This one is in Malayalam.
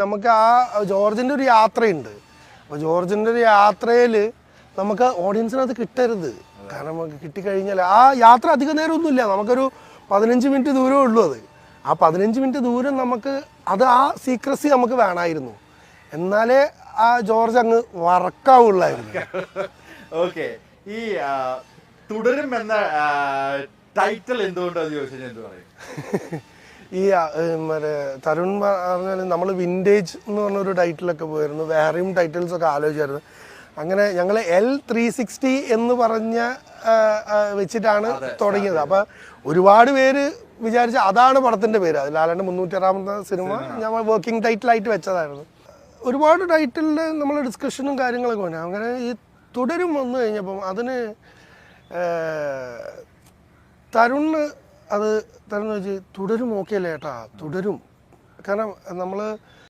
നമുക്ക് ആ ജോർജിൻ്റെ ഒരു യാത്രയുണ്ട്. അപ്പോൾ ജോർജിൻ്റെ ഒരു യാത്രയിൽ നമുക്ക് ഓഡിയൻസിനത് കിട്ടരുത്. കാരണം നമുക്ക് കിട്ടിക്കഴിഞ്ഞാൽ ആ യാത്ര അധിക നേരമൊന്നുമില്ല, നമുക്കൊരു 15 മിനിറ്റ് ദൂരമേ ഉള്ളൂ. ആ 15 മിനിറ്റ് ദൂരം നമുക്ക് ആ സീക്രസി നമുക്ക് വേണമായിരുന്നു, എന്നാലേ ആ ജോർജ് അങ്ങ് വർക്കാവുള്ളായിരുന്നു. ഓക്കെ, ഈ തുടരും എന്ന ടൈറ്റിൽ എന്തുകൊണ്ടാണ് ചോദിച്ചാൽ എന്ത് പറയും? ഈ മറ്റേ തരുൺ പറഞ്ഞാൽ നമ്മൾ വിൻറ്റേജ് എന്ന് പറഞ്ഞൊരു ടൈറ്റിലൊക്കെ പോയിരുന്നു, വേറെയും ടൈറ്റിൽസൊക്കെ ആലോചിച്ചായിരുന്നു. അങ്ങനെ ഞങ്ങൾ L360 എന്ന് പറഞ്ഞ വെച്ചിട്ടാണ് തുടങ്ങിയത്. അപ്പം ഒരുപാട് പേര് വിചാരിച്ച അതാണ് പടത്തിൻ്റെ പേര്. അതിലാണ്ട് 306ാമത്തെ സിനിമ ഞങ്ങൾ വർക്കിംഗ് ടൈറ്റിലായിട്ട് വെച്ചതായിരുന്നു. ഒരുപാട് ടൈറ്റിലിൽ നമ്മൾ ഡിസ്കഷനും കാര്യങ്ങളൊക്കെ വന്നു. അങ്ങനെ ഈ തുടരും വന്നു കഴിഞ്ഞപ്പം അതിന് തരുണ് തരുൺ വെച്ച് തുടരും ഓക്കെ അല്ലേ ഏട്ടാ, തുടരും. കാരണം നമ്മൾ